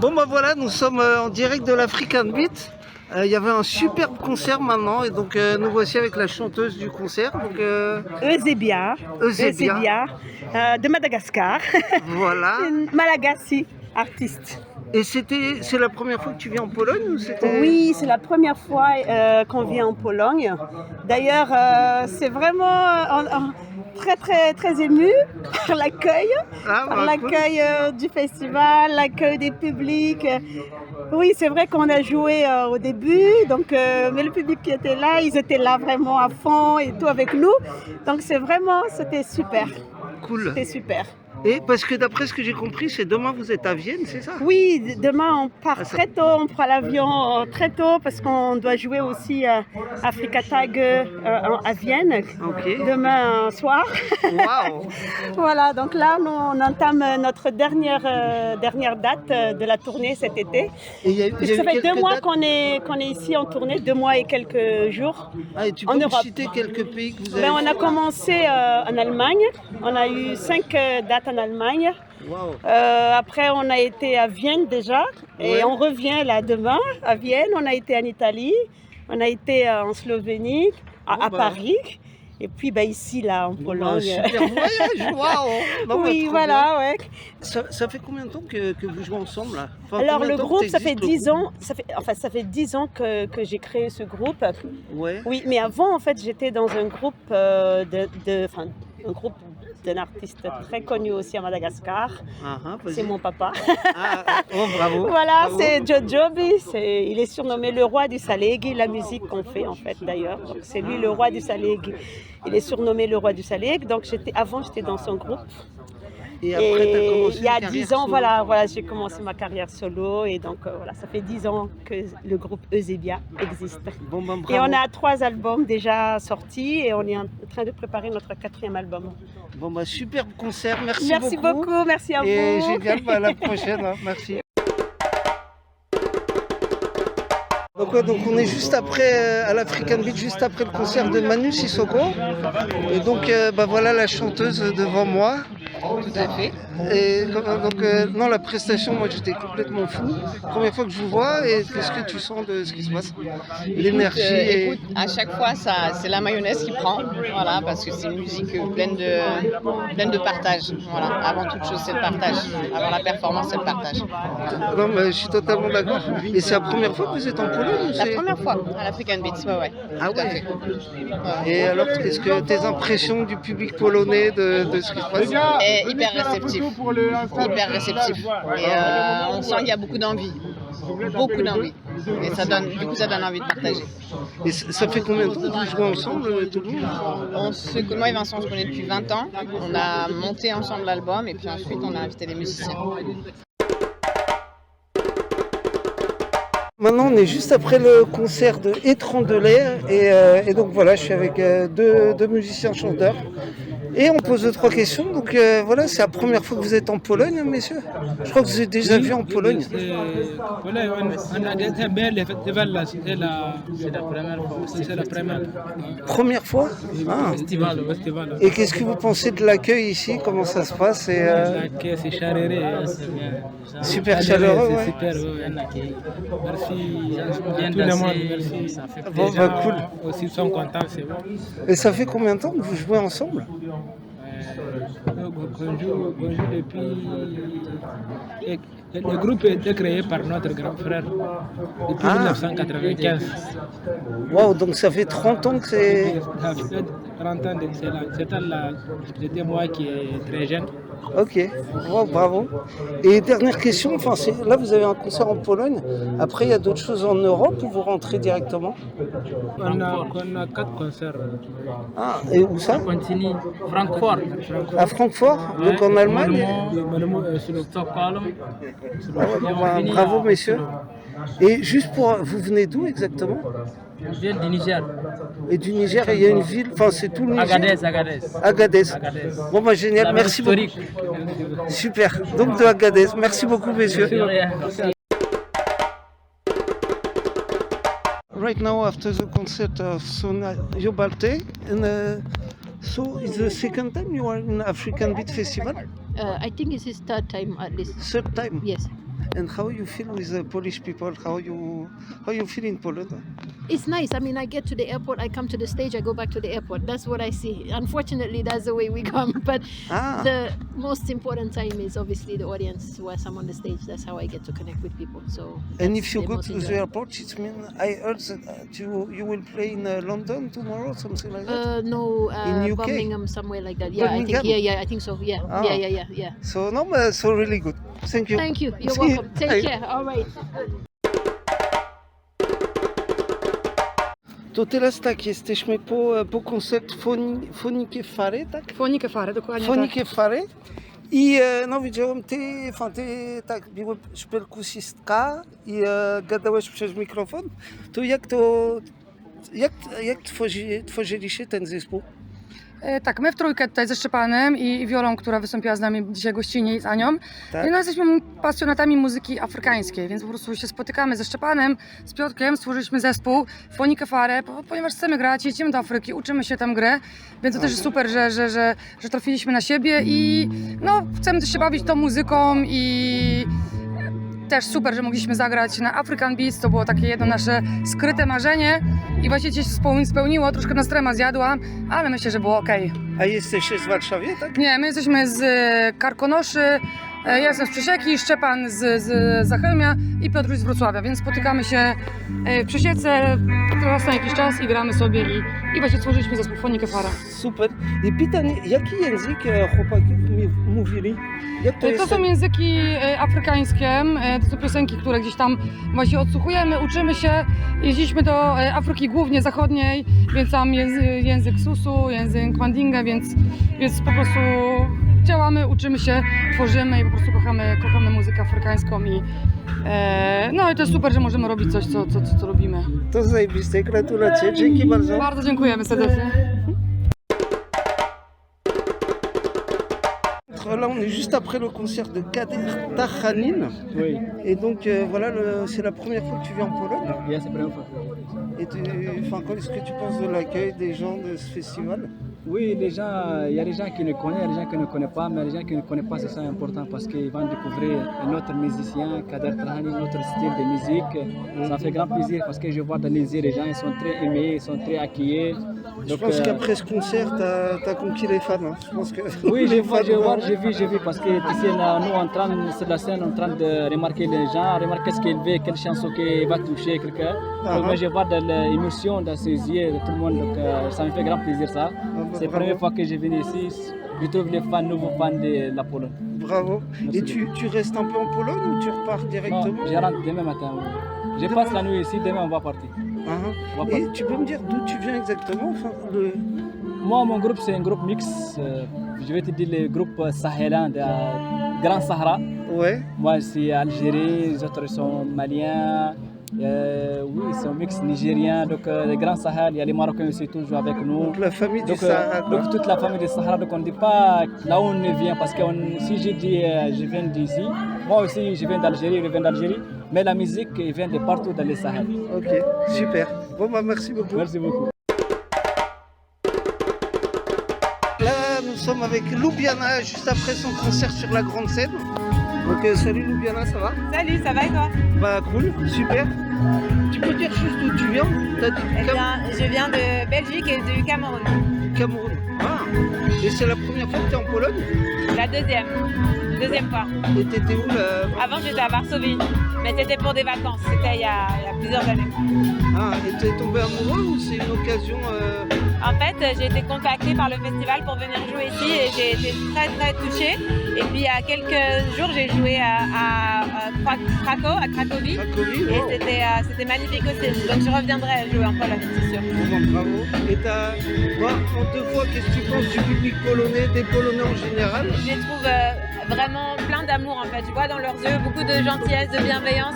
Bon bah voilà, nous sommes en direct de l'African Beat. Il y avait un superbe concert maintenant et donc nous voici avec la chanteuse du concert. Donc, Eusebia de Madagascar. Voilà. Malagasy, artiste. Et c'est la première fois que tu viens en Pologne ou c'était... Oui, c'est la première fois qu'on vient en Pologne. D'ailleurs, c'est vraiment très ému par l'accueil, du festival, l'accueil des publics. Oui, c'est vrai qu'on a joué au début, donc, mais le public qui était là, ils étaient là vraiment à fond et tout avec nous. Donc c'était super. Cool. C'était super. Et parce que d'après ce que j'ai compris, c'est demain vous êtes à Vienne, c'est ça? Oui, demain on part très tôt, on prend l'avion très tôt parce qu'on doit jouer aussi Africa Tiger à Vienne demain soir. Waouh. Voilà, donc là nous, on entame notre dernière date de la tournée cet été. Ça fait 2 mois qu'on est ici en tournée, 2 mois et quelques jours. Ah, et tu peux me citer quelques pays que vous avez On a commencé en Allemagne, on a eu 5 dates en Allemagne. Wow. Après, on a été à Vienne déjà et on revient là demain à Vienne. On a été en Italie, on a été en Slovénie, à Paris. Et puis ici, là, en Pologne. Super voyage, waouh! Oui, voilà, ouais. Ça fait combien de temps que vous jouez ensemble là? Alors le groupe, ça fait 10 ans. Ça fait 10 ans que j'ai créé ce groupe. Ouais. Oui, mais avant, en fait, j'étais dans un groupe un groupe d'un artiste très connu aussi à Madagascar. C'est mon papa. Bravo. Voilà, bravo. c'est Jojobi. Il est surnommé le roi du Salégui, la musique qu'on fait en fait d'ailleurs. Donc c'est lui le roi du Salégui. Il est surnommé le roi du Salégui. Donc avant j'étais dans son groupe. Et après, tu as commencé il y a 10 ans, voilà, j'ai commencé ma carrière solo et donc ça fait 10 ans que le groupe Eusebia existe. Bon, et on a 3 albums déjà sortis et on est en train de préparer notre 4e album. Bon, superbe concert, merci beaucoup. Merci beaucoup, merci à vous. Et génial, à la prochaine, merci. Donc on est juste après à l'African Beat, juste après le concert de Manu Sissoko. Et donc voilà la chanteuse devant moi. Tout à fait. Et non, la prestation, moi j'étais complètement fou. Première fois que je vous vois, et qu'est-ce que tu sens de ce qui se passe? L'énergie. Écoute, à chaque fois, c'est la mayonnaise qui prend, voilà, parce que c'est une musique pleine de partage. Voilà. Avant toute chose, c'est le partage. Avant la performance, c'est le partage. Non, mais je suis totalement d'accord. Et c'est la première fois que vous êtes en Pologne? La première fois à l'African Beats, ouais. Ah ouais. Et alors, qu'est-ce que tes impressions du public polonais de ce qui se passe? Hyper réceptif. Hyper réceptif. Et on sent qu'il y a beaucoup d'envie. Beaucoup d'envie. Et ça donne envie de partager. Et ça fait combien de temps que vous jouez ensemble, tout le monde? Moi et Vincent, on se connaît depuis 20 ans. On a monté ensemble l'album et puis ensuite on a invité des musiciens. Maintenant, on est juste après le concert de Étrandelais et donc voilà, je suis avec deux musiciens chanteurs et on pose 2-3 questions. Donc voilà, c'est la première fois que vous êtes en Pologne, messieurs. Je crois que vous êtes déjà vu en Pologne. Voilà, on a déjà bien les festivals là, c'est la première fois. C'est la Première fois? Festival. Et qu'est-ce que vous pensez de l'accueil ici? Comment ça se passe? L'accueil, c'est chaleureux, c'est bien. Super chaleureux, c'est super, bien accueilli. Merci bien tout le monde, danser, merci. ça fait Bon, plaisir. cool. Aussi, ils sont contents, c'est bon. Et ça fait combien de temps que vous jouez ensemble? On joue depuis... Le groupe a été créé par notre grand frère depuis 1995. Waouh, donc ça fait 30 ans que c'est... Ça fait 30 ans d'excellence. C'était moi qui est très jeune. Ok, wow, bravo. Et dernière question, là vous avez un concert en Pologne, après il y a d'autres choses en Europe où vous rentrez directement? On a 4 concerts. Ah, et où ça? Continue. Francfort. À Francfort, donc en Allemagne? Stockholm. Bravo messieurs. Et juste vous venez d'où exactement? Je viens du Niger. Et du Niger, il y a une ville, c'est tout le Niger? Agadez. Bon génial, merci beaucoup. Super, donc de Agadez, merci beaucoup messieurs. Right now after the concert of Sona Yobalte, so it's the second time you are in African Beat Festival? I think it's his third time at least. Third time? Yes. And how you feel with the Polish people? How you feel in Poland? It's nice. I mean, I get to the airport, I come to the stage, I go back to the airport. That's what I see. Unfortunately, that's the way we come. But the most important time is obviously the audience. Whilst I'm on the stage, that's how I get to connect with people. So. And if you go to the airport, it means I heard that you will play in London tomorrow, something like that. No, in UK? Birmingham, somewhere like that. Yeah, Birmingham? I think. Yeah, I think so. Yeah, yeah. So no, but so really good. Thank you. Thank you. You're welcome. Take care. All right. To teraz tak, jesteśmy po koncercie Fonike Fare, tak? Fonike Fare, dokładnie Fonike Fare. I no widziałem, ty tak byłeś perkusistka i gadałeś przez mikrofon. To jak tworzyliście ten zespół? Tak, my w trójkę tutaj ze Szczepanem i Wiolą, która wystąpiła z nami dzisiaj gościnnie i z Anią. Tak. No, jesteśmy pasjonatami muzyki afrykańskiej, więc po prostu się spotykamy ze Szczepanem, z Piotrkiem, stworzyliśmy zespół Fonike Fare, ponieważ chcemy grać, jedziemy do Afryki, uczymy się tam grę, więc to też jest super, że trafiliśmy na siebie i no, chcemy też się bawić tą muzyką i też super, że mogliśmy zagrać na African Beats, to było takie jedno nasze skryte marzenie i właściwie się spełniło, troszkę nas trema zjadła, ale myślę, że było okej. A jesteście z Warszawy, tak? Nie, my jesteśmy z Karkonoszy, ja jestem z Przesieki, Szczepan z Zachelmia i Piotruś z Wrocławia, więc spotykamy się w Przesiece raz na jakiś czas i gramy sobie i właśnie stworzyliśmy zespół Fonike Fare. Super. I pytanie, jaki język chłopaki mówili? Jak To są języki afrykańskie, to są piosenki, które gdzieś tam właśnie odsłuchujemy, uczymy się. Jeździliśmy do Afryki głównie zachodniej, więc tam język Susu, język Mandinga, więc po prostu działamy, uczymy się, tworzymy i po prostu kochamy muzykę afrykańską no i to jest super, że możemy robić coś, co robimy. To zajebiste, gratulacje, dzięki bardzo. Bardzo dziękujemy serdecznie. Là, on est juste après le concert de Kader Tahanin. Oui. Et donc, voilà, c'est la première fois que tu viens en Pologne. Oui, c'est la première fois. Et qu'est-ce que tu penses de l'accueil des gens de ce festival? Oui, les gens, il y a des gens qui ne connaissent, il y a des gens qui ne connaissent pas, mais les gens qui ne connaissent pas, c'est ça important parce qu'ils vont découvrir un autre musicien, Kader Tahani, un autre style de musique. Ça fait grand plaisir parce que je vois dans les yeux, les gens ils sont très aimés, ils sont très accueillis. Je pense qu'après ce concert, tu as conquis les fans. Hein. Je pense que oui, j'ai vu parce que ici, nous, sur la scène, en train de remarquer les gens, remarquer ce qu'ils veulent, quelle chanson qui va toucher quelqu'un. Donc, moi, je vois de l'émotion dans ses yeux de tout le monde, donc ça me fait grand plaisir ça. C'est la première fois que je viens ici, je trouve les fans, nouveaux fans de la Pologne. Bravo. Merci. Et tu restes un peu en Pologne ou tu repars directement? Non, je rentre demain matin. Je passe la nuit ici, demain on va partir. Et tu peux me dire d'où tu viens exactement? Moi, mon groupe, c'est un groupe mix. Je vais te dire le groupe sahélien de Grand Sahara. Ouais. Moi, c'est Algérie, les autres sont maliens. Oui, c'est un mix nigérien. Donc, le Grand Sahel, il y a les Marocains aussi toujours avec nous. Donc, la famille du Sahara. Donc, toute la famille du Sahara. Donc, on ne dit pas là où on vient. Parce que si je dis je viens d'ici, moi aussi, je viens d'Algérie, je viens d'Algérie. Mais la musique, elle vient de partout dans le Sahel. Ok, super. Bon, bah, merci beaucoup. Merci beaucoup. Là, nous sommes avec Loubiana juste après son concert sur la grande scène. Donc, salut Loubiana, ça va? Salut, ça va et toi? Bah, cool, super. Tu peux dire juste d'où tu viens? Je viens de Belgique et du Cameroun. Cameroun. Ah. Et c'est la première fois que tu es en Pologne? La deuxième fois. Et t'étais où là? Avant, j'étais à Varsovie, mais c'était pour des vacances. C'était il y a plusieurs années. Ah, et tu es tombé amoureux ou c'est une occasion En fait, j'ai été contactée par le festival pour venir jouer ici et j'ai été très très touchée. Et puis il y a quelques jours, j'ai joué à Cracovie. Et c'était magnifique aussi. Donc je reviendrai jouer en Pologne, c'est sûr. Bon, bravo. Et en deux fois, qu'est-ce que tu penses du public polonais, des Polonais en général? Je les trouve vraiment plein d'amour en fait. Je vois dans leurs yeux beaucoup de gentillesse, de bienveillance.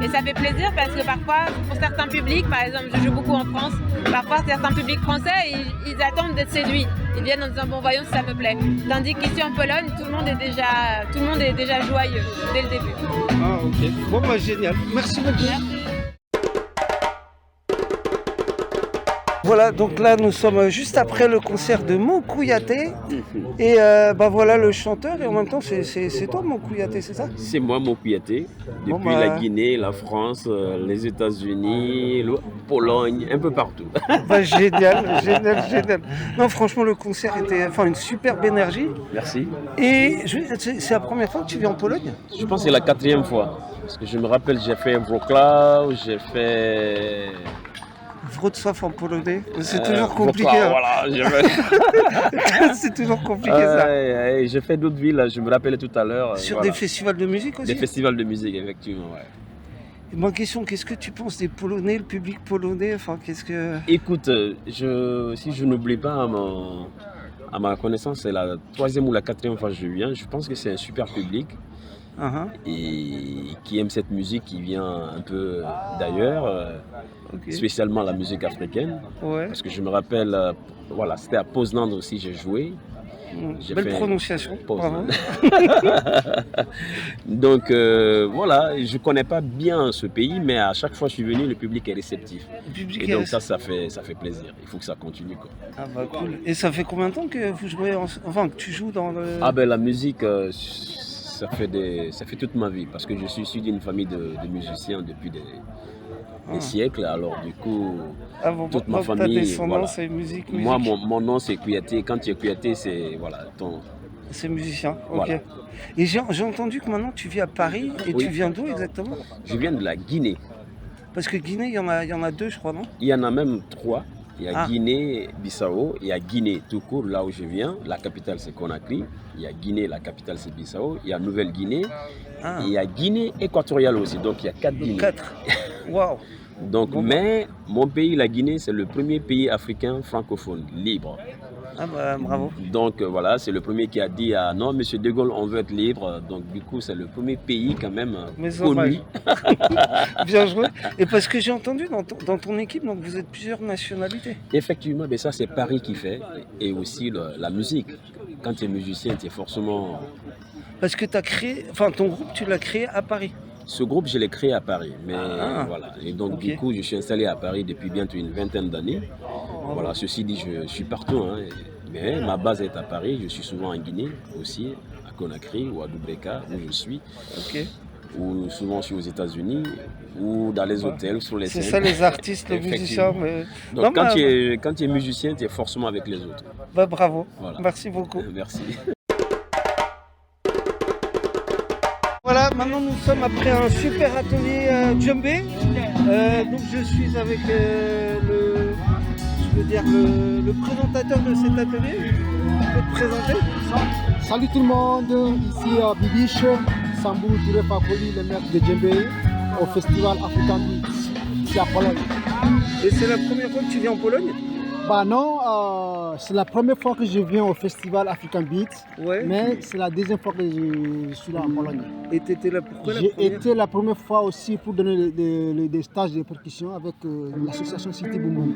Et ça fait plaisir parce que parfois, pour certains publics, par exemple, je joue beaucoup en France, parfois certains publics français, ils attendent d'être séduits. Ils viennent en disant bon, voyons si ça me plaît. Tandis qu'ici en Pologne, tout le monde est déjà joyeux dès le début. Ah ok. Bon bah génial. Merci beaucoup. Merci. Voilà, donc là nous sommes juste après le concert de Mon Kouyaté. Et voilà le chanteur, et en même temps c'est toi Mon Kouyaté, c'est ça? C'est moi Mon Kouyaté, depuis la Guinée, la France, les États-Unis, Pologne, un peu partout. Génial, génial. Non, franchement le concert était une superbe énergie. Merci. Et c'est la première fois que tu viens en Pologne? Je pense que c'est la 4e fois. Parce que je me rappelle, j'ai fait Wrocław, j'ai fait... Wrocław en polonais, c'est toujours compliqué. Voilà, c'est toujours compliqué ça. J'ai fait d'autres villes, je me rappelais tout à l'heure. Sur des festivals de musique aussi? Des festivals de musique, effectivement, ouais. Et ma question, qu'est-ce que tu penses des Polonais, le public polonais? Écoute, si je n'oublie pas à ma connaissance, c'est la 3e ou la 4e fois que je viens. Je pense que c'est un super public. Et qui aime cette musique qui vient un peu d'ailleurs, spécialement la musique africaine. Parce que je me rappelle, c'était à Poznan aussi j'ai joué. Belle prononciation. Poznan. Donc je connais pas bien ce pays, mais à chaque fois que je suis venu, le public est réceptif. Donc ça fait plaisir. Il faut que ça continue, quoi. Ah bah cool. Et ça fait combien de temps que vous jouez, que tu joues dans le... La musique. Ça fait toute ma vie parce que je suis issu d'une famille de musiciens depuis des siècles. Alors du coup, toute ma famille, descendance est musique. Moi, mon nom c'est Kouyaté. Quand tu es Kouyaté, c'est C'est musicien. Ok. Voilà. Et j'ai entendu que maintenant tu vis à Paris. Et tu viens d'où exactement? Je viens de la Guinée. Parce que Guinée, il y en a 2, je crois, non? Il y en a même 3. Il y a Guinée-Bissau, il y a Guinée tout court, là où je viens. La capitale c'est Conakry. Il y a Guinée, la capitale c'est Bissau. Il y a Nouvelle-Guinée. Et il y a Guinée équatoriale aussi. Donc il y a 4 Guinées. 4. Waouh. Donc, mais mon pays, la Guinée, c'est le premier pays africain francophone, libre. Ah bah bravo. Donc voilà, c'est le premier qui a dit non, monsieur De Gaulle, on veut être libre. Donc du coup, c'est le premier pays quand même connu. Bien joué. Et parce que j'ai entendu dans ton équipe, donc vous êtes plusieurs nationalités. Effectivement, mais ça c'est Paris qui fait. Et aussi la musique. Quand tu es musicien, tu es forcément... Parce que ton groupe, tu l'as créé à Paris. Ce groupe, je l'ai créé à Paris, mais voilà. Et donc, du coup, je suis installé à Paris depuis bientôt une 20aine d'années. Voilà, ceci dit, je suis partout, mais ma base est à Paris. Je suis souvent en Guinée aussi, à Conakry ou à Doubreka, où je suis. Ou souvent, je suis aux États-Unis, ou dans les hôtels, sur les scènes. C'est ça, les artistes, les musiciens. Mais... Donc, quand tu es musicien, tu es forcément avec les autres. Bah, bravo. Voilà. Merci beaucoup. Merci. Voilà, maintenant nous sommes après un super atelier djembé. Donc je suis avec le présentateur de cet atelier. Tu peux te présenter? Salut tout le monde, ici Bibiche, Sambou Touré Fakoli, le maître de djembé au festival African Beats, ici à Pologne. Et c'est la première fois que tu viens en Pologne? Bah non, c'est la première fois que je viens au festival African Beats, mais c'est la deuxième fois que je suis là en Pologne. Et tu étais là pourquoi? J'ai été la première fois aussi pour donner des stages de percussion avec l'association City Boom Boom.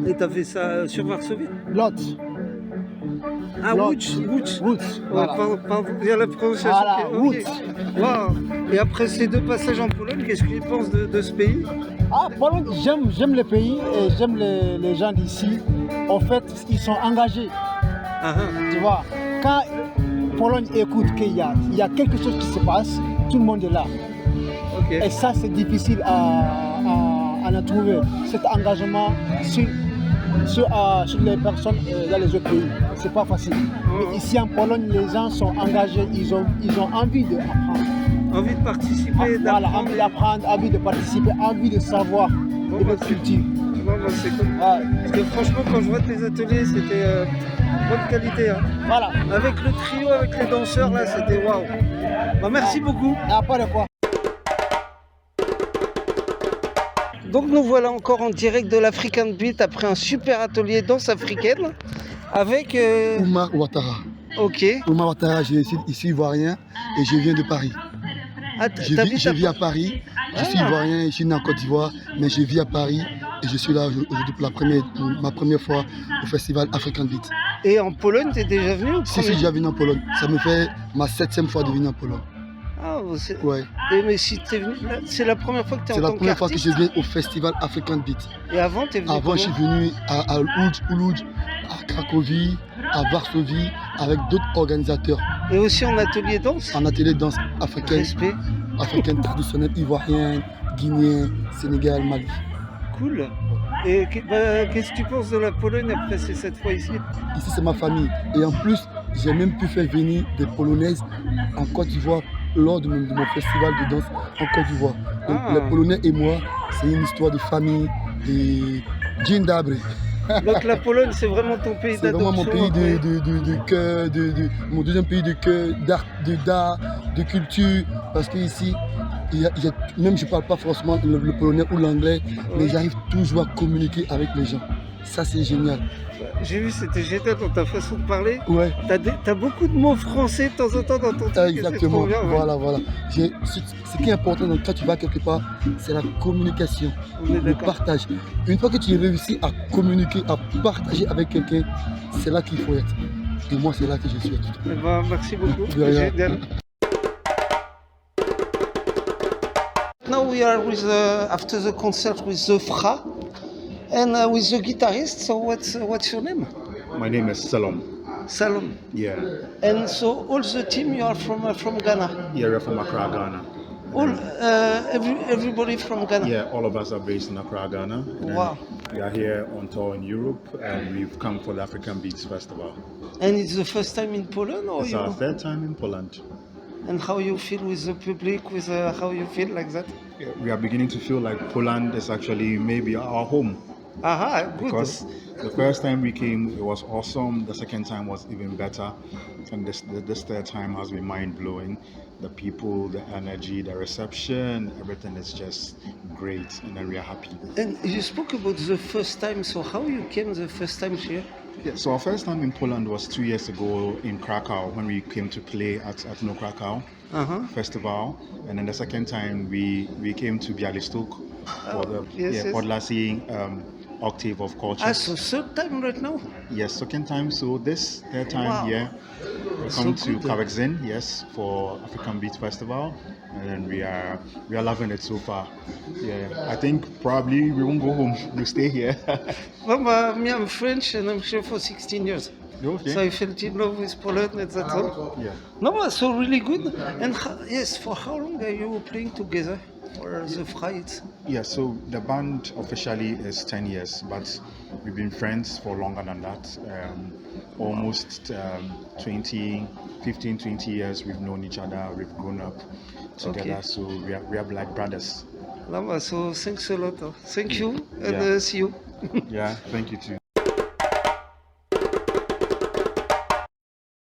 Et tu as fait ça sur Varsovie? Łódź. Ah, Łódź. Voilà. Pas bien la prononciation. Voilà, Łódź. Wow. Et après ces 2 passages en Pologne, qu'est-ce que tu penses de ce pays? Pologne, j'aime le pays et j'aime les gens d'ici. En fait, ils sont engagés. Tu vois, quand Pologne écoute qu'il y a quelque chose qui se passe, tout le monde est là. Et ça, c'est difficile à en trouver, cet engagement sur les personnes dans les autres pays. C'est pas facile. Mais ici en Pologne, les gens sont engagés, ils ont envie d'apprendre. Envie de participer, voilà, envie d'apprendre, envie de participer, envie de savoir de notre culture. C'est cool. Parce que franchement, quand je vois tes ateliers, c'était bonne qualité. Voilà. Avec le trio, avec les danseurs, là, c'était waouh. Merci beaucoup. Pas de quoi. Donc nous voilà encore en direct de l'African Beat après un super atelier danse africaine avec... Oumar Ouattara. Ok. Oumar Ouattara, je suis ici ivoirien et je viens de Paris. Je vis à Paris, je suis ivoirien, je suis né en Côte d'Ivoire, mais je vis à Paris et je suis là aujourd'hui pour ma première fois au festival African Beat. Et en Pologne, tu es déjà venu? Si, déjà venu en Pologne. Ça me fait ma 7e fois de venir en Pologne. Ah, Ouais. Mais si t'es venu, c'est la première fois que tu es en tant qu'artiste. C'est la première fois que je viens au festival African Beat. Et avant, tu es venu Avant, je suis venu à Łódź, à Cracovie, à Varsovie, avec d'autres organisateurs. Et aussi en atelier danse. En atelier de danse africaine. Respect. Africaine traditionnelle, ivoirienne, guinéenne, Sénégal, Mali. Cool. Et qu'est-ce que tu penses de la Pologne après cette fois ici? Ici, c'est ma famille. Et en plus, j'ai même pu faire venir des Polonaises en Côte d'Ivoire lors de mon festival de danse en Côte d'Ivoire. Donc, les Polonais et moi, c'est une histoire de famille, de Dzień dobry. Donc la Pologne, c'est vraiment ton pays d'adoption? C'est vraiment mon pays de cœur, mon deuxième pays de cœur, d'art, de culture. Parce qu'ici, même je ne parle pas forcément le polonais ou l'anglais, mais j'arrive toujours à communiquer avec les gens. Ça, c'est génial. J'ai vu, c'était génial dans ta façon de parler. Ouais. T'as beaucoup de mots français de temps en temps dans ton truc. Exactement, bien, ouais. Voilà. Ce qui est important quand tu vas quelque part, c'est la communication, le partage. Une fois que tu réussis à communiquer, à partager avec quelqu'un, c'est là qu'il faut être. Et moi, c'est là que je suis. Merci beaucoup. Génial. Now we are with after the concert with the Fra and with the guitarist. So what's your name? My name is Salom. Salom. Yeah. And so all the team you are from Ghana. Yeah, we're from Accra, Ghana. All everybody from Ghana. Yeah, all of us are based in Accra, Ghana. Wow. We are here on tour in Europe, and we've come for the African Beats Festival. And it's the first time in Poland, or it's our third time in Poland. And how you feel with the public, with how you feel like that? We are beginning to feel like Poland is actually maybe our home. Aha, good. Because the first time we came, it was awesome. The second time was even better. And this third time has been mind-blowing. The people, the energy, the reception, everything is just great. And then we are happy. And you spoke about the first time. So how you came the first time here? Yeah, so our first time in Poland was 2 years ago in Krakow when we came to play at No Krakow Festival. And then the second time we came to Białystok for the Podlasie Octave of Culture. So third time right now? Yes, second time. So this third time here, we come to Kareksin, yes, for African Beats Festival. And then we are loving it so far. Yeah, I think probably we won't go home. We'll stay here. Well, me, I'm French and I'm here for 16 years. Okay. So I fell in love with Poland and that's all. Yeah. No, so really good. And yes, for how long are you playing together? Or the Fright? Yeah, so the band officially is 10 years, but we've been friends for longer than that. Almost 15, 20 years we've known each other, we've grown up together, so we are like brothers. So thanks a lot. Thank you and see you. Yeah, thank you too.